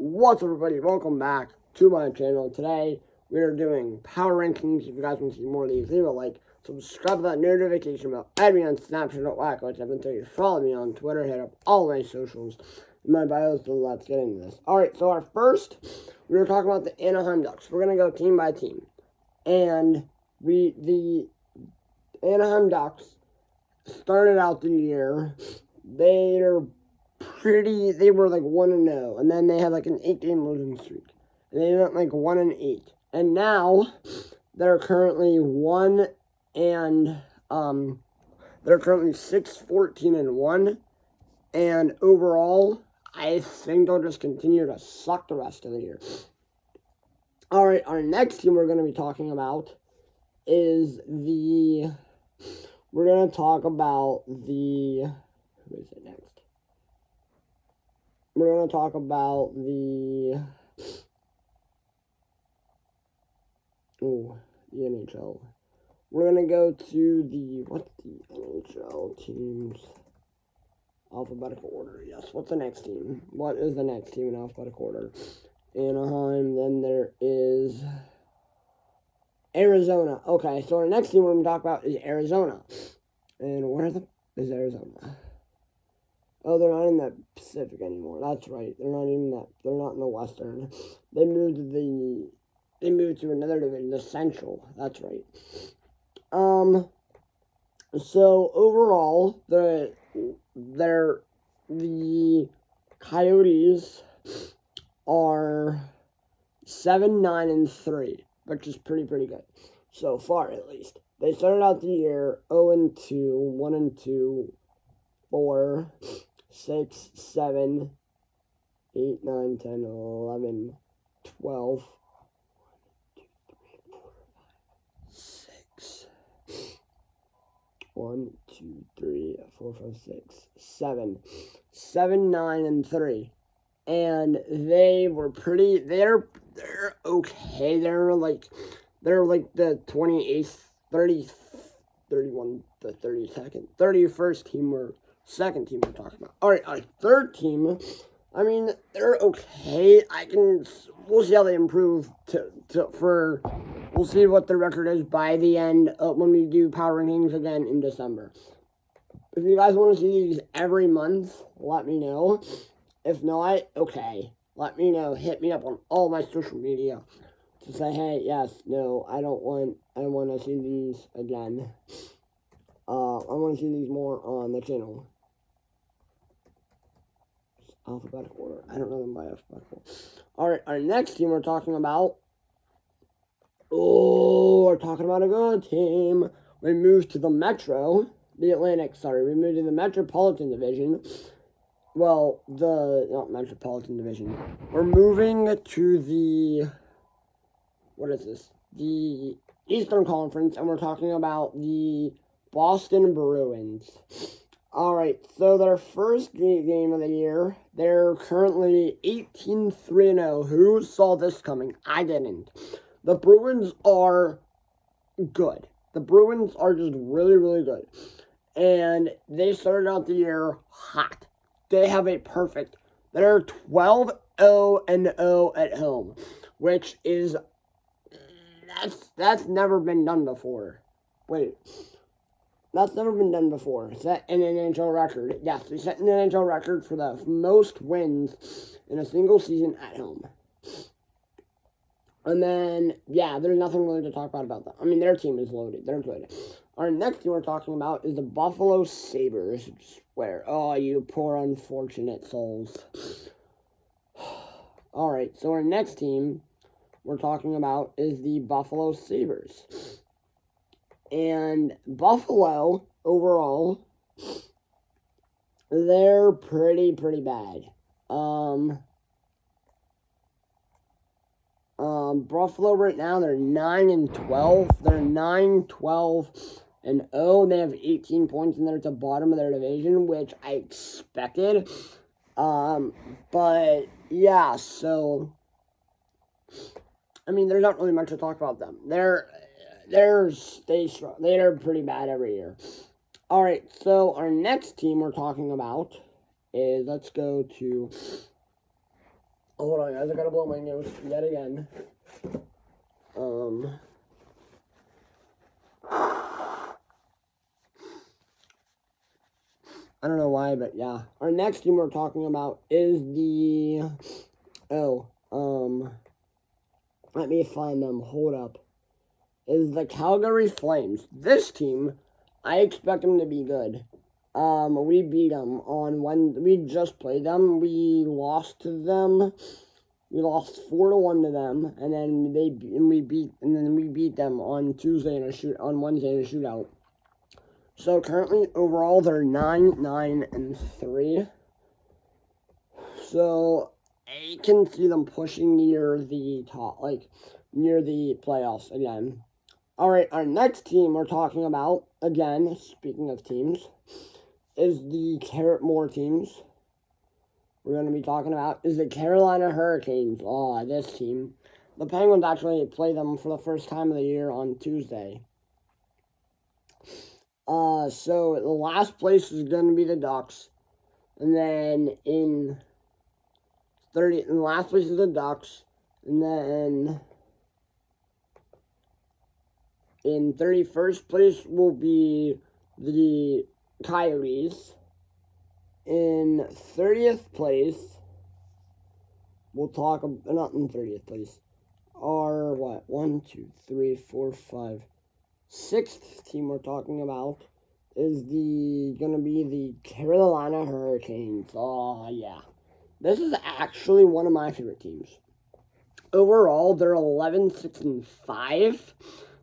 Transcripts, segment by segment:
What's up, everybody? Welcome back to my channel. Today we are doing power rankings. If you guys want to see more of these, leave a like, subscribe to that notification bell, add me on Snapchat.wacko730, follow me on Twitter, hit up all my socials in my bio. So let's get into this. Alright, so our first, we were talking about the Anaheim Ducks. We're gonna go team by team. And the Anaheim Ducks started out the year, they were like 1-0, and then they had like an 8-game losing streak, and they went like 1-8, and now they're currently 6-14-1, and overall, I think they'll just continue to suck the rest of the year. All right, our next team we're going to be talking about is who is it next? We're going to talk about the NHL. We're going to go to what's the NHL team's alphabetical order? Yes, what's the next team? What is the next team in alphabetical order? Anaheim, then there is Arizona. Okay, so our next team we're going to talk about is Arizona. And where is Arizona? Oh, they're not in the Pacific anymore. That's right. They're not in the Western. They moved to another division, the Central. That's right. So overall, the Coyotes are 7-9-3, which is pretty good so far, at least. They started out the year 0-2, 1-2, 4, 6, 7, 8, 9, 10, 11, 12, 1, 2, 3, 4, 5, 6, 7, 9-3. And they were they're okay. They're like the 28th, 30th, 31, the 32nd, 31st team or second team we're talking about. All right, our third team, I mean, they're okay. We'll see how they improve we'll see what the record is by the end when we do power rankings again in December. If you guys want to see these every month, let me know. If not, okay, let me know. Hit me up on all my social media to say, hey, yes, no, I want to see these again. I want to see these more on the channel. Alphabetical order. I don't know them by alphabetical. Alright, our next team we're talking about. We're talking about a good team. We moved to the we moved to the Metropolitan Division. Well, not Metropolitan Division. We're moving to the Eastern Conference, and we're talking about the Boston Bruins. Alright, so their first game of the year, they're currently 18-3-0. Who saw this coming? I didn't. The Bruins are good. The Bruins are just really good. And they started out the year hot. They're 12-0-0 at home, which is, that's never been done before. Wait. That's never been done before. Set an NHL record. Yes, they set an NHL record for the most wins in a single season at home. And then, yeah, there's nothing really to talk about that. I mean, their team is loaded. They're good. Our next team we're talking about is the Buffalo Sabres. Oh, you poor unfortunate souls. Alright, so our next team we're talking about is the Buffalo Sabres. And Buffalo, overall, they're pretty bad. Buffalo right now, they're 9-12. They're 9-12-0. They have 18 points, and they're at the bottom of their division, which I expected. But yeah, so I mean, there's not really much to talk about them. They're pretty bad every year. Alright, so our next team we're talking about is, let's go to Hold on, guys. I gotta blow my nose yet again. I don't know why, but yeah. Our next team we're talking about is the... let me find them. Hold up. Is the Calgary Flames. This team, I expect them to be good. We beat them on when we just played them. We lost to them. We lost 4-1 to them, and then we beat them on Wednesday in a shootout. So currently, overall, they're 9-9-3. So I can see them pushing near the top, like near the playoffs again. All right, our next team we're talking about again. Speaking of teams, is the more teams we're going to be talking about is the Carolina Hurricanes. Oh, this team. The Penguins actually play them for the first time of the year on Tuesday. So the last place is going to be the Ducks. And then in last place is the Ducks. And then in 31st place will be the Coyotes. In 30th place, we'll talk, not in 30th place, our, 6th team we're talking about is gonna be the Carolina Hurricanes. Oh, yeah. This is actually one of my favorite teams. Overall, they're 11-6-5.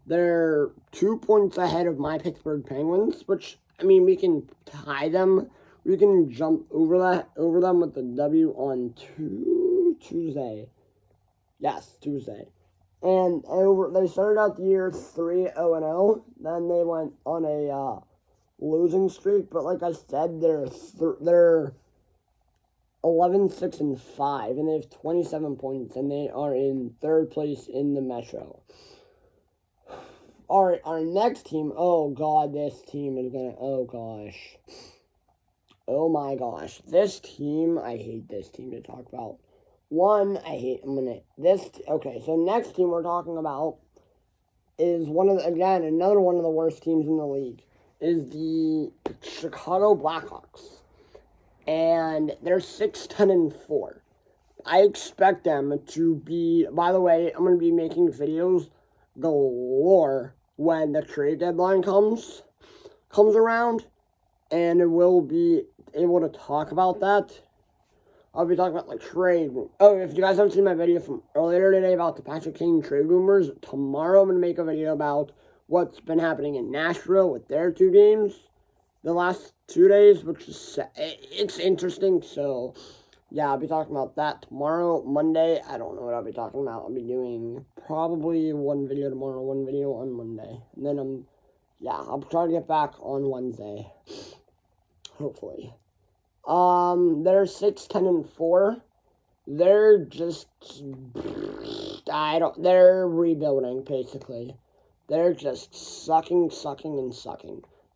They're 2 points ahead of my Pittsburgh Penguins, which, I mean, we can tie them. We can jump over them with the W on Tuesday. Yes, Tuesday. And they started out the year 3-0-0. Then they went on a losing streak. But like I said, they're 11-6-5, and they have 27 points, and they are in 3rd place in the Metro. All right, our next team. Oh God, this team is gonna. Oh gosh. Oh my gosh, this team. I hate this team to talk about. Okay, so next team we're talking about is another one of the worst teams in the league, is the Chicago Blackhawks. And they're 6-10-4. I expect them to be, by the way, I'm going to be making videos galore when the trade deadline comes around, and it will be able to talk about that. I'll be talking about like trade. Oh, if you guys haven't seen my video from earlier today about the Patrick Kane trade rumors, tomorrow I'm going to make a video about what's been happening in Nashville with their 2 games the last 2 days, which is it's interesting. So yeah, I'll be talking about that tomorrow. Monday, I don't know what I'll be talking about. I'll be doing probably one video tomorrow, one video on Monday, and then I'll try to get back on Wednesday, hopefully. They're 6-10-4. They're just, they're rebuilding, basically. They're just sucking.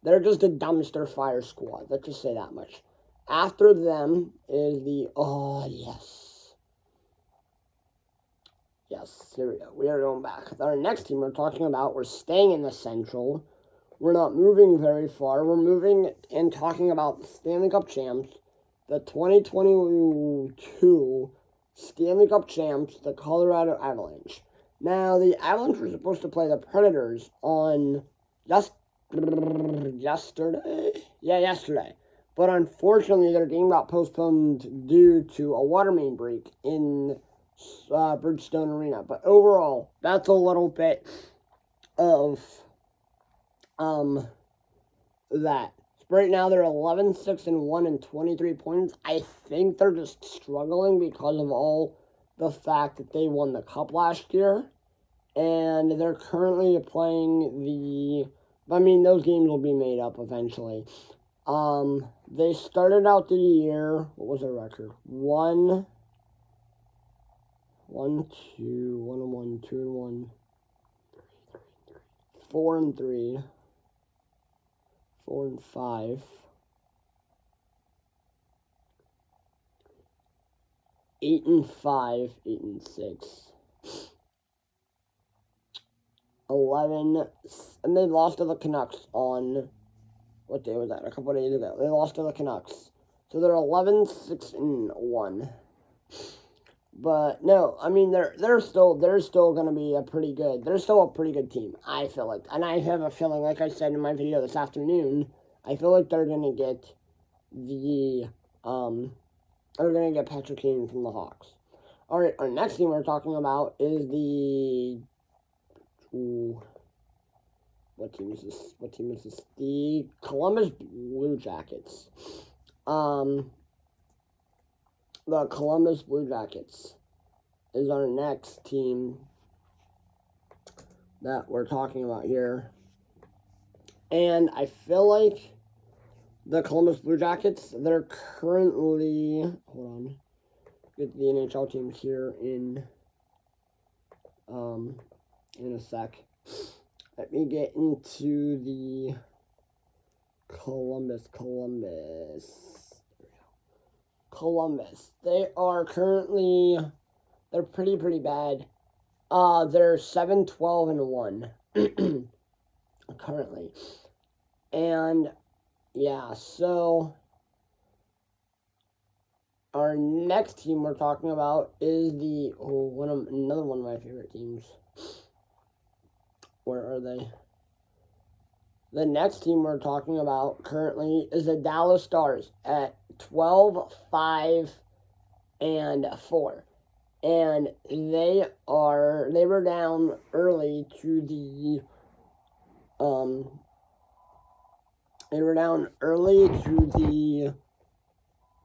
They're just a dumpster fire squad. Let's just say that much. After them is Yes, here we go. We are going back. Our next team we're talking about, we're staying in the Central. We're not moving very far. We're moving and talking about the Stanley Cup champs, the 2022 Stanley Cup champs, the Colorado Avalanche. Now, the Avalanche were supposed to play the Predators on yesterday. But unfortunately, their game got postponed due to a water main break in Bridgestone Arena. But overall, that's a little bit of that. Right now, they're 11-6-1 and 23 points. I think they're just struggling because of all the fact that they won the Cup last year. And they're currently playing those games will be made up eventually. They started out the year, what was their record? 1-1, 2-1, 4-3, 4-5, 8-5, 8-6. 11, and they lost to the Canucks on, what day was that? A couple of days ago. They lost to the Canucks. So they're 11-6-1. But no, I mean they're still gonna be a pretty good. They're still a pretty good team, I feel like. And I have a feeling, like I said in my video this afternoon, I feel like they're gonna get Patrick Kane from the Hawks. Alright, our next team we're talking about is what team is this? The Columbus Blue Jackets. The Columbus Blue Jackets is our next team that we're talking about here. And I feel like the Columbus Blue Jackets, they're currently, hold on, get the NHL teams here in a sec. Let me get into the Columbus. They are currently, they're pretty bad. They're 7-12-1 currently. And yeah, so our next team we're talking about is another one of my favorite teams. Where are they? The next team we're talking about currently is the Dallas Stars at 12-5-4. And they were down early to the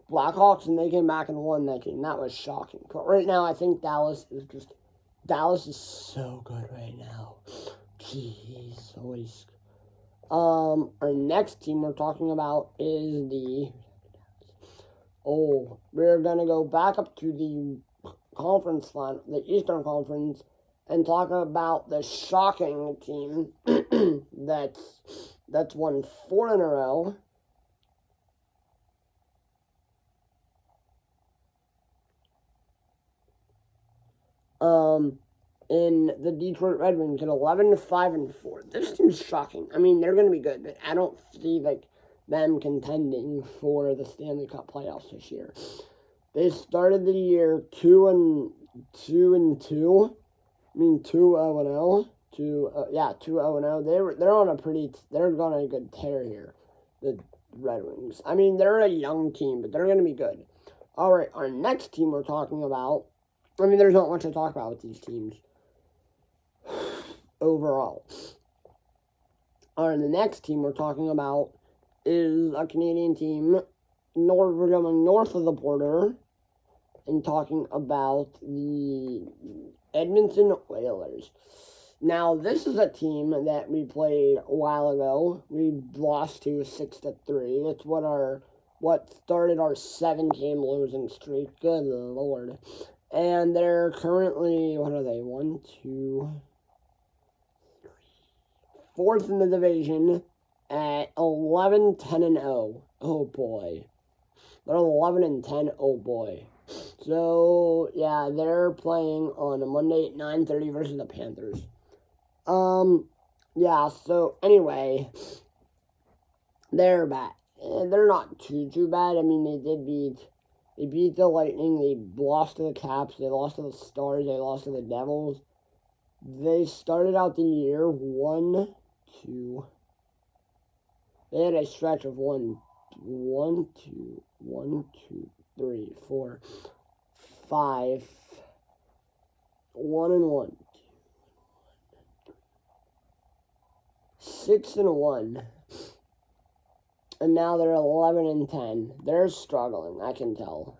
Blackhawks, and they came back and won that game. That was shocking. But right now I think Dallas is so good right now. Jeez, always. Our next team we're talking about is we're gonna go back up to the conference final, the Eastern Conference, and talk about the shocking team that's won 4 in a row. In the Detroit Red Wings at 11-5-4. This team's shocking. I mean, they're going to be good, but I don't see them contending for the Stanley Cup playoffs this year. They started the year 2-2. I mean 2-0. 2-0. They're on a good tear here. The Red Wings. I mean, they're a young team, but they're going to be good. All right, our next team we're talking about. I mean, there's not much to talk about with these teams overall. The next team we're talking about is a Canadian team. We're going north of the border and talking about the Edmonton Oilers. Now, this is a team that we played a while ago. We lost to 6-3. It's what started our 7-game losing streak. Good Lord. And they're currently, what are they? 1, 2, 3, 4th in the division at 11-10-0. Oh boy. They're 11-10. Oh boy. So yeah, they're playing on a Monday at 9:30 versus the Panthers. Yeah. So anyway, they're bad. They're not too bad. I mean, They beat the Lightning, they lost to the Caps, they lost to the Stars, they lost to the Devils. They started out the year 1-2. They had a stretch of 1, 2, 3, 4, 5, 1-1, 6-1. And now they're 11-10. They're struggling, I can tell.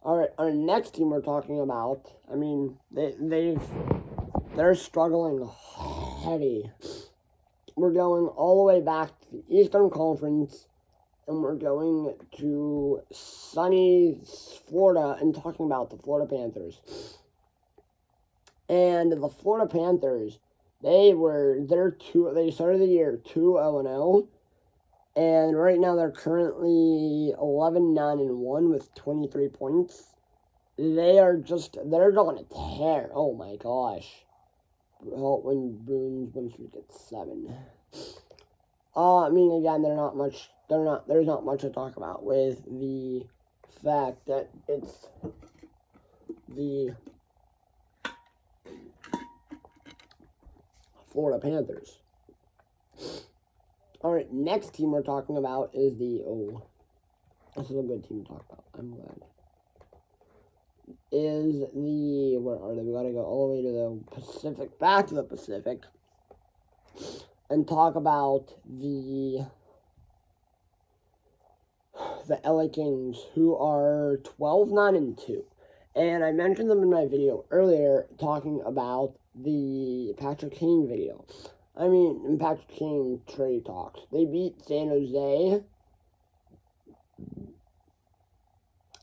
All right, our next team we're talking about. I mean, they're struggling heavy. We're going all the way back to the Eastern Conference, and we're going to sunny Florida and talking about the Florida Panthers. And the Florida Panthers, they started the year 2-0. And right now they're currently 11-9-1 with 23 points. they're going to tear. Oh my gosh. When Bruins win streak at 7. I mean, again, there's not much to talk about with the fact that it's the Florida Panthers. All right, next team we're talking about is this is a good team to talk about. I'm glad. Where are they? We gotta go all the way to the Pacific, back to the Pacific, and talk about the LA Kings, who are 12-9-2. And I mentioned them in my video earlier, talking about the Patrick Kane video. I mean, in Patrick Kane trade talks. They beat San Jose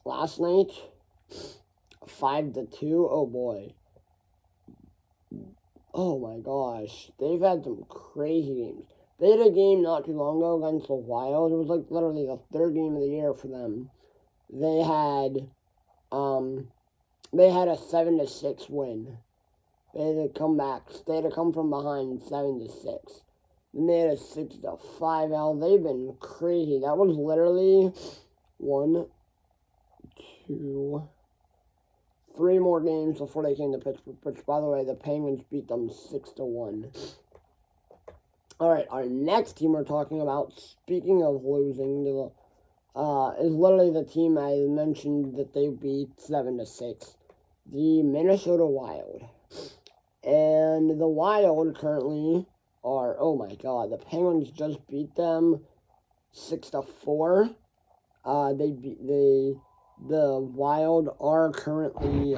last night, 5-2. Oh boy. Oh my gosh. They've had some crazy games. They had a game not too long ago against the Wild. It was like literally the third game of the year for them. They had a 7-6 win. They had to come back. They had to come from behind 7-6. Then they had a 6-5 L. They've been crazy. That was literally 1, 2, 3 more games before they came to Pittsburgh. Which, by the way, the Penguins beat them 6-1. All right, our next team we're talking about, speaking of losing, is literally the team I mentioned that they beat 7-6, the Minnesota Wild. And the Wild currently are, oh my god, the Penguins just beat them 6-4. The Wild are currently,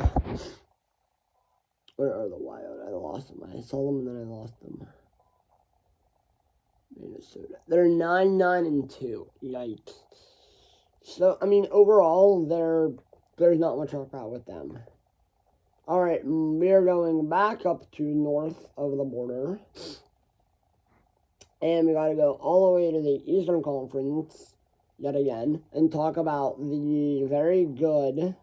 where are the Wild? I lost them. I saw them and then I lost them. Minnesota. They're 9-9-2. Yikes. So, I mean, overall, there's not much to talk about with them. Alright, we are going back up to north of the border. And we gotta go all the way to the Eastern Conference, yet again, and talk about the very good,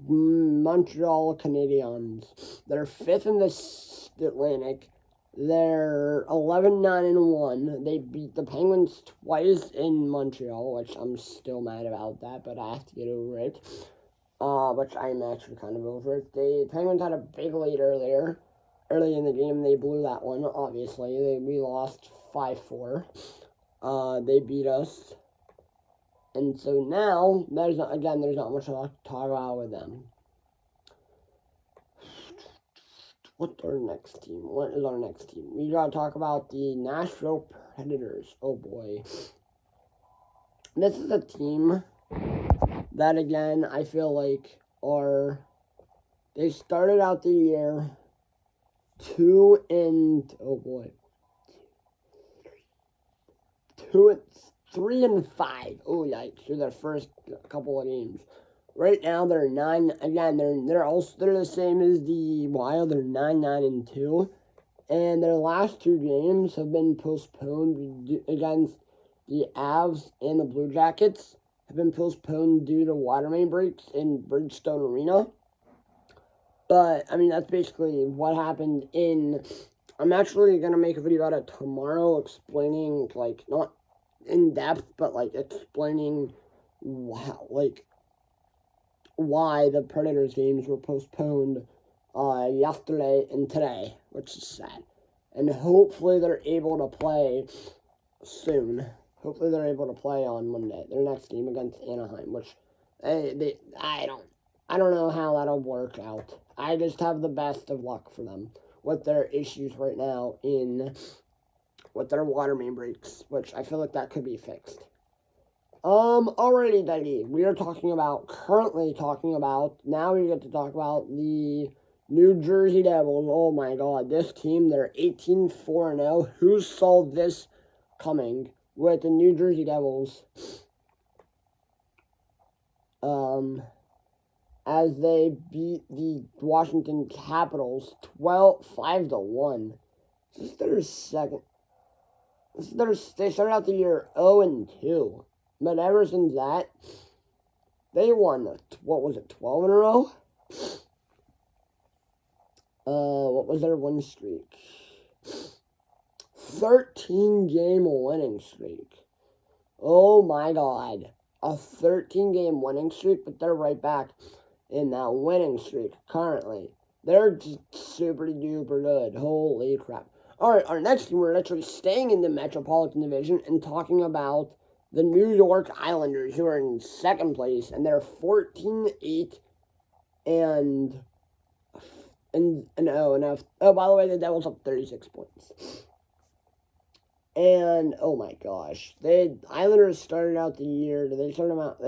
Montreal Canadiens. They're 5th in the Atlantic. They're 11-9-1. They beat the Penguins twice in Montreal, which I'm still mad about that, but I have to get over it. Which I'm actually kind of over it. The Penguins had a big lead early in the game. They blew that one, obviously. We lost 5-4. They beat us. And so now, there's not much to talk about with them. What's our next team? What is our next team? We gotta talk about the Nashville Predators. Oh boy. This is a team that, again, I feel like they started out the year 3-5. Oh yikes! Through their first couple of games. Right now they're 9. Again, they're the same as the Wild. They're 9-9-2, and their last 2 games have been postponed against the Avs and the Blue Jackets. Have been postponed due to water main breaks in Bridgestone Arena. But I mean, that's basically what happened I'm actually gonna make a video about it tomorrow, explaining, like, not in depth, but like explaining why the Predators games were postponed yesterday and today, which is sad. And hopefully they're able to play soon. Hopefully they're able to play on Monday, their next game against Anaheim, which I don't know how that'll work out. I just have the best of luck for them with their issues right now with their water main breaks, which I feel like that could be fixed. Alrighty, Daggy. We are currently talking about, now we get to talk about the New Jersey Devils. Oh my god, this team, they're 18-4-0. Who saw this coming with the New Jersey Devils? As they beat the Washington Capitals 5-1. This is their second. They started out the year 0-2, but ever since that, they won, what was it, 12 in a row? What was their win streak? 13-game winning streak. Oh my god. A 13-game winning streak, but they're right back in that winning streak currently. They're just super duper good. Holy crap. Alright, our next team, we're actually staying in the Metropolitan Division and talking about the New York Islanders, who are in second place, and they're 14-8 and by the way, the Devils up 36 points. And oh my gosh, the Islanders started out the year. They started out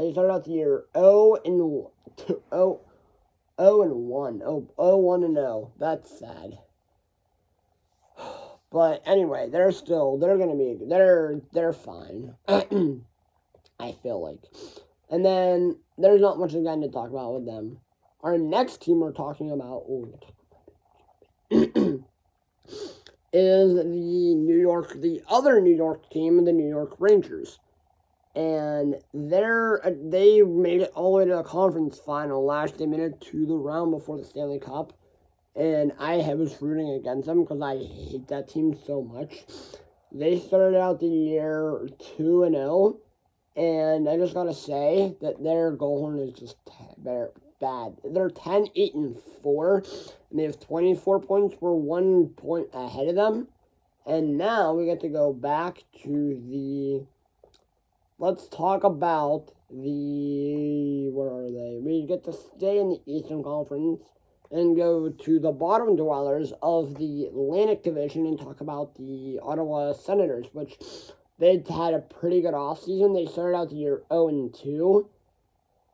the year 0-1. That's sad. But anyway, they're fine. I feel like. And then there's not much again to talk about with them. Our next team we're talking about is the other New York team, the New York Rangers. And they made it all the way to the conference final last. They made it to the round before the Stanley Cup. And I was rooting against them because I hate that team so much. They started out the year 2-0. And I just gotta say that their goal is just bad. They're 10-8-4, and they have 24 points. We're 1 point ahead of them. And now we get to go back to let's talk about where are they? We get to stay in the Eastern Conference and go to the bottom dwellers of the Atlantic Division and talk about the Ottawa Senators, which they had a pretty good offseason. They started out the year 0-2.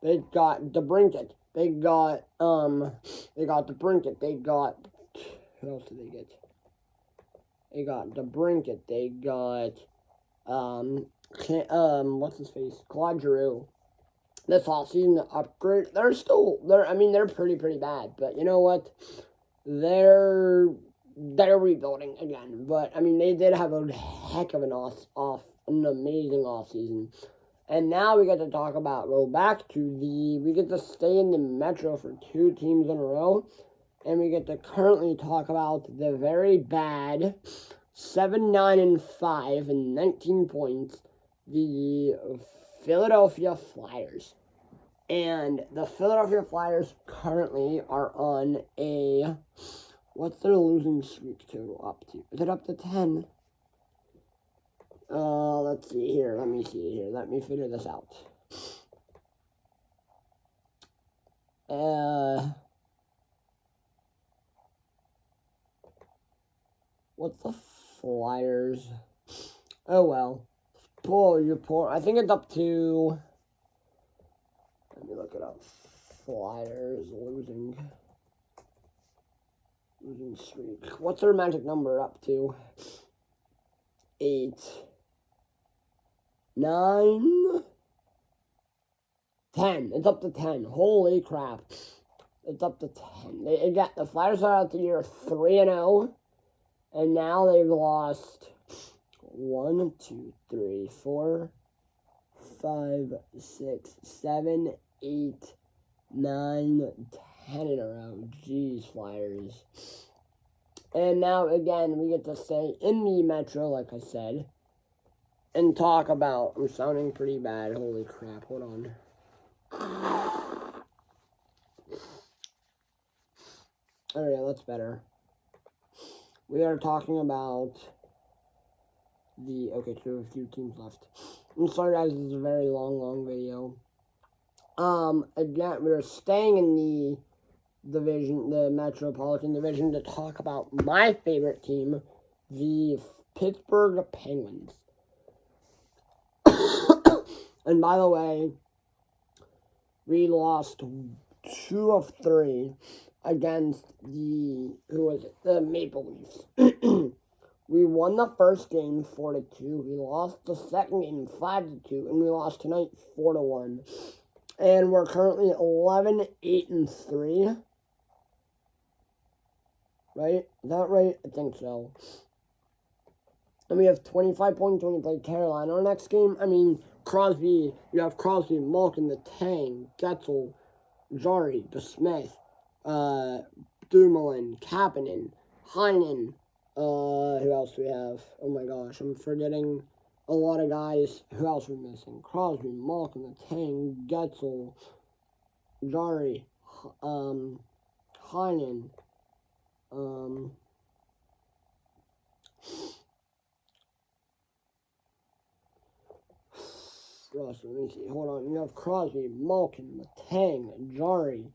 They got DeBrincat. They got DeBrincat. They got, who else did they get? They got DeBrincat. They got, what's his face? Claude Giroux. This offseason, the upgrade, they're pretty bad. But you know what? They're rebuilding again. But, they did have a heck of an amazing offseason. And now we get to we get to stay in the Metro for 2 teams in a row. And we get to currently talk about the very bad 7-9-5 and 19 points, the Philadelphia Flyers. And the Philadelphia Flyers currently are on what's their losing streak total up to? Is it up to 10? Let's see here. Let me figure this out. What's the Flyers? Oh, well. Poor. I think it's up to, let me look it up. Flyers losing streak. What's their magic number up to? 8, 9, 10. It's up to 10. Holy crap. It's up to 10. The Flyers are out the year 3-0. And now they've lost 1, 2, 3, 4, 5, 6, 7, 8, 9, 10 in a row. Jeez, Flyers. And now, again, we get to stay in the Metro, like I said, and talk about, I'm sounding pretty bad, holy crap, hold on. Oh yeah, that's better. We are talking about so a few teams left. I'm sorry guys, this is a very long video. Again, we're staying in the division, the Metropolitan Division, to talk about my favorite team, the Pittsburgh Penguins. And by the way, we lost 2 of 3 against the Maple Leafs. We won the first game 4-2. We lost the second game 5-2, and we lost tonight 4-1. And we're currently 11-8-3. Right? Is that right? I think so. And we have 25 points when we play Carolina. Our next game, I mean, Crosby, you have Crosby, Malkin, the Tang, Getzel, Jari, DeSmith, Dumoulin, Kapanen, Heinen, who else do we have? Oh my gosh, I'm forgetting a lot of guys. Who else are we missing? Crosby, Malkin, the Tang, Getzel, Jari, Heinen, let me see. Hold on. You have Crosby, Malkin, Matang, Jari,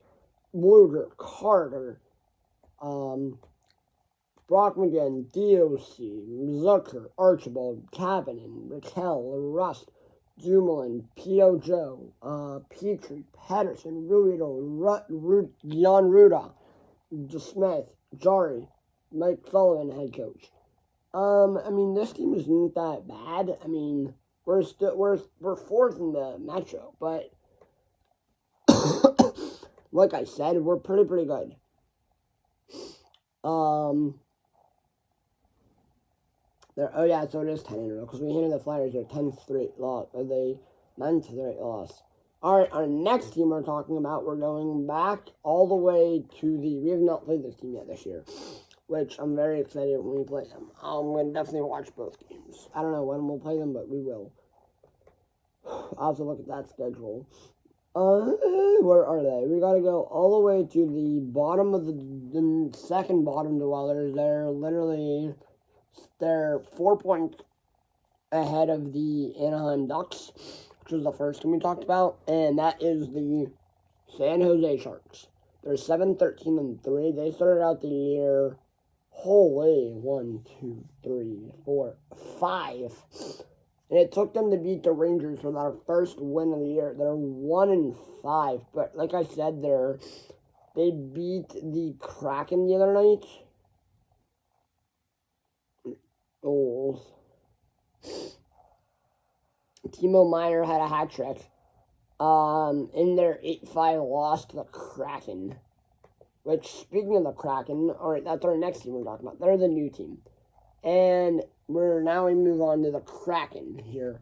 Bluger, Carter, Brockman, DOC, Zucker, Archibald, Kapanen, Raquel, Rust, Dumoulin, Pito Joe, Petrie, Pedersen, Ruido, Jan Ruda, DeSmith, Jari, Mike Sullivan, head coach. I mean, this team isn't that bad. I mean, we're fourth in the Metro, but like I said, we're pretty good. Oh yeah, so it is 10 in a row because we handed the Flyers their 10th straight loss, or they 9th straight loss. All right, our next team we're talking about, we're going back all the way to we have not played this team yet this year, which I'm very excited when we play them. I'm going to definitely watch both games. I don't know when we'll play them, but we will. I'll have to look at that schedule. Where are they? We gotta go all the way to the bottom of the second bottom dwellers. They're 4 points ahead of the Anaheim Ducks, which was the first team we talked about, and that is the San Jose Sharks. They're 7-13-3. They started out the year, holy, 1, 2, 3, 4, 5. And it took them to beat the Rangers for their first win of the year. They're 1-5, but like I said, they beat the Kraken the other night. Goals. Timo Meier had a hat trick. In their 8-5 loss to the Kraken. Which, speaking of the Kraken, alright, that's our next team we're talking about. They're the new team. And we move on to the Kraken here.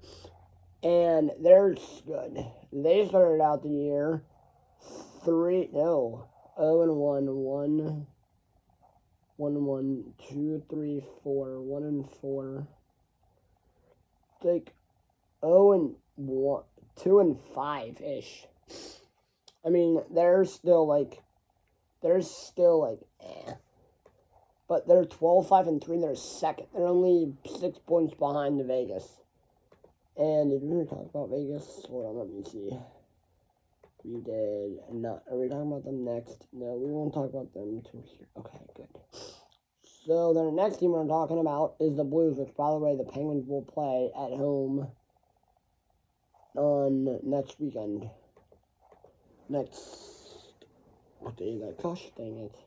And they're good. They started out the year 0-1, 2, 3, 4, 1-4. Like 0-1, 2-5-ish. I mean, they're still like, eh. But they're 12-5-3. They're second. They're only 6 points behind the Vegas. And did we talk about Vegas? Hold on, let me see. We did not. Are we talking about them next? No, we won't talk about them until here. Okay, good. So the next team we're talking about is the Blues, which, by the way, the Penguins will play at home on next weekend. What day is that? Gosh dang it.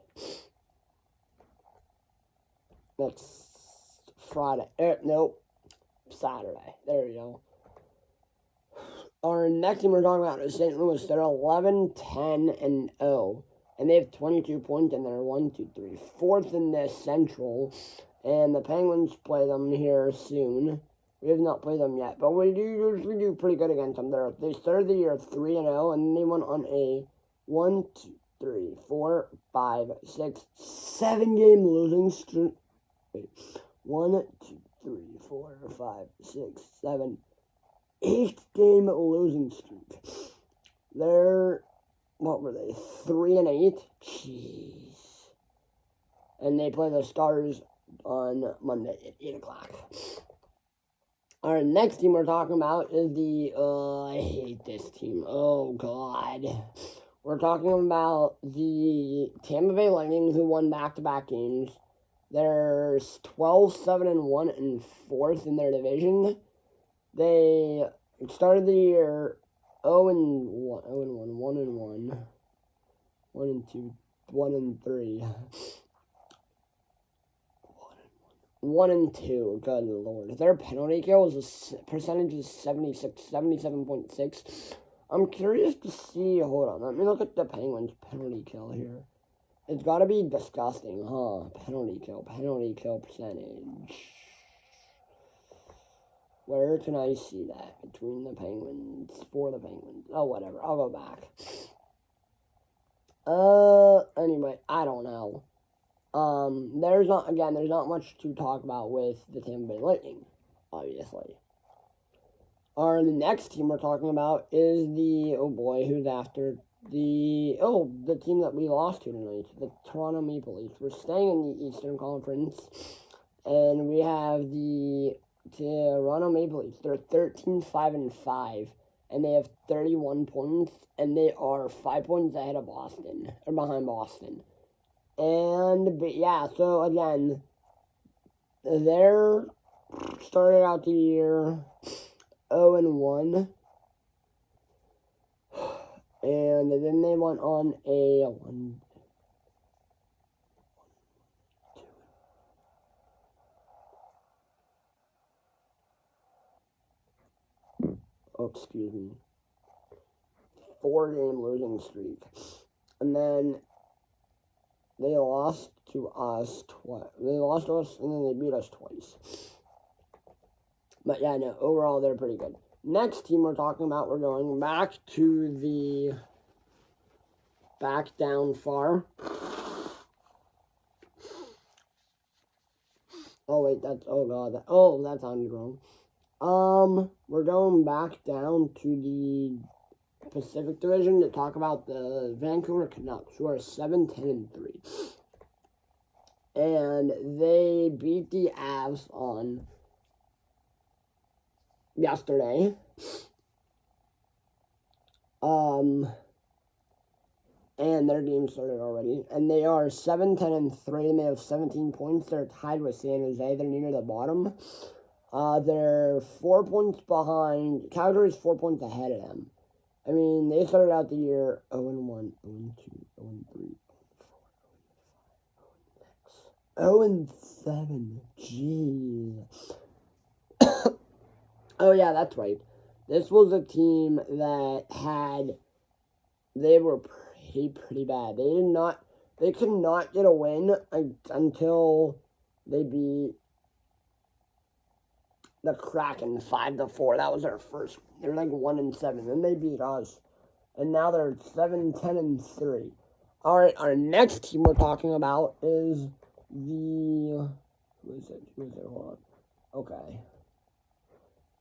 Next Friday. Nope. Saturday. There we go. Our next team we're talking about is St. Louis. They're 11-10-0. And they have 22 points, and they're 4th in the Central. And the Penguins play them here soon. We have not played them yet, but we usually do pretty good against them. They started the year 3-0, and they went on a 1, 2, 3, 4, 5, 6, 7 game losing streak. 1, 2, 3, 4, 5, 6, 7, 8 game losing streak. What were they? 3-8? Jeez. And they play the Stars on Monday at 8 o'clock. Our next team we're talking about is I hate this team. Oh, God. We're talking about the Tampa Bay Lightning, who won back-to-back games. They're 12-7-1 and 4th in their division. They started the year 0-1, 1-1, 1-2, 1-3. 1-2, good lord. Their penalty kill percentage is 77.6. I'm curious to see, hold on, let me look at the Penguins' penalty kill here. It's gotta be disgusting, huh? Penalty kill percentage. Where can I see that? Between the Penguins, for the Penguins. Oh, whatever. I'll go back. Anyway, I don't know. There's not much to talk about with the Tampa Bay Lightning, obviously. The next team we're talking about is who's after the team that we lost to tonight, the Toronto Maple Leafs. We're staying in the Eastern Conference, and we have the Toronto Maple Leafs. They're 13-5-5, and they have 31 points, and they are 5 points ahead of Boston, or behind Boston. So again, they're started out the year 0-1, and then they went on a 1. Oh, excuse me. 4-game losing streak, and then they lost to us twice. They lost to us, and then they beat us twice. But yeah, no, overall they're pretty good. Next team we're talking about, we're going back to the back down far. Oh wait, that sounded wrong. We're going back down to the Pacific Division to talk about the Vancouver Canucks, who are 7-10-3. And they beat the Avs on yesterday. And their game started already. And they are 7-10-3, and they have 17 points. They're tied with San Jose. They're near the bottom. They're 4 points behind. Calgary's 4 points ahead of them. I mean, they started out the year 0-1, 0-2, 0-3, 0-4, 0-6, 0-7. Jeez. Oh, yeah, that's right. This was a team that they were pretty bad. They could not get a win until they beat the Kraken 5-4. That was their first. They're like 1-7. Then they beat us, and now they're 7-10-3. All right, our next team we're talking about is who is it? Hold on. Okay.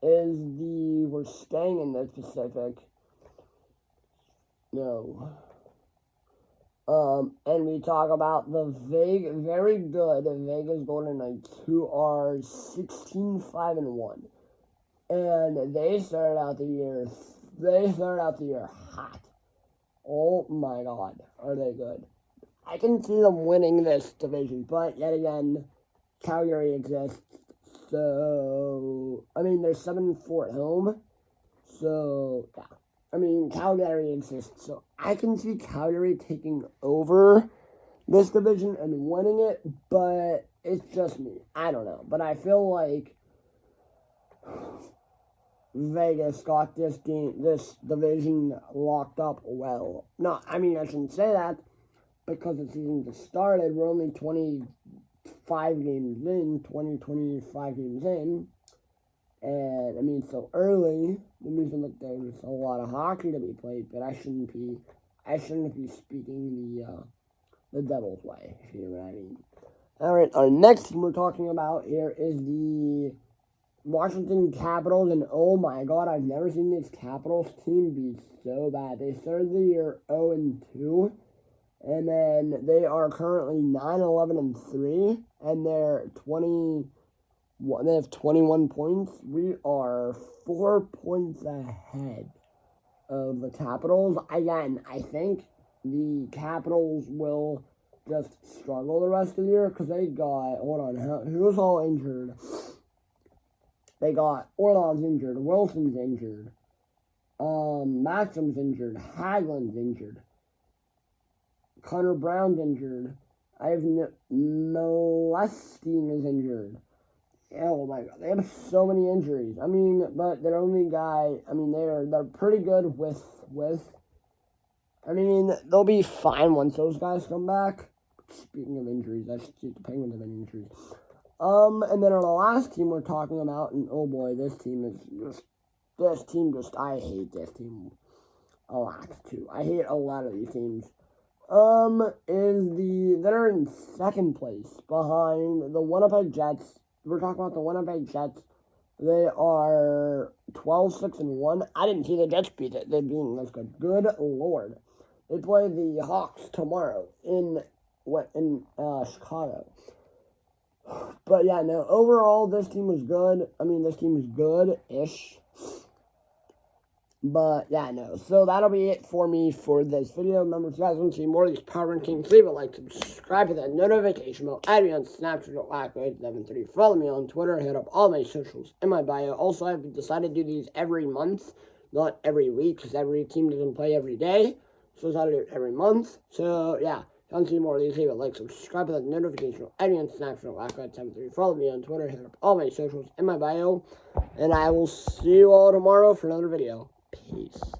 We're staying in the Pacific. No. And we talk about the very good Vegas Golden Knights, who are 16-5-1. And they started out the year hot. Oh my God, are they good? I can see them winning this division, but yet again, Calgary exists. So, I mean, they're 7-4 at home. So, yeah. I mean, Calgary exists. So, I can see Calgary taking over this division and winning it, but it's just me. I don't know. But I feel like Vegas got this division locked up well. No, I mean, I shouldn't say that because the season just started. We're only 25 games in. And, I mean, so early, the reason that there's a lot of hockey to be played, but I shouldn't be speaking the devil's way, if you know what I mean. All right, our next team we're talking about here is the Washington Capitals, and oh my God, I've never seen this Capitals team be so bad. They started the year 0-2, and then they are currently 9-11-3, and they have 21 points. We are 4 points ahead of the Capitals. Again, I think the Capitals will just struggle the rest of the year because they got, who's all injured? They got Orlov's injured, Wilson's injured, Maxim's injured, Hagelin's injured, Connor Brown's injured, Molestin is injured. Oh my God, they have so many injuries. I mean, but their only guy, I mean, they're pretty good with. I mean, they'll be fine once those guys come back. Speaking of injuries, I should see if the Penguins have any injuries. And then our last team we're talking about, and oh boy, this team, I hate this team a lot too. I hate a lot of these teams. They're in second place behind the Winnipeg Jets. We're talking about the Winnipeg Jets. They are 12-6-1. I didn't see the Jets beat it. They being this good. Good Lord. They play the Hawks tomorrow in Chicago. But yeah, no, overall, this team was good. I mean, this team is good-ish. But yeah, no. So that'll be it for me for this video. Remember, if you guys want to see more of these power rankings, leave a like, subscribe to that notification bell, add me on Snapchat at LackRaid1130. Follow me on Twitter, hit up all my socials in my bio. Also, I've decided to do these every month, not every week, because every team doesn't play every day. So I decided to do it every month. So yeah. If you want to see more of these, leave a like, subscribe to that notification bell, add me on Snapchat at LackRaid730. Follow me on Twitter, hit up all my socials in my bio. And I will see you all tomorrow for another video. Peace.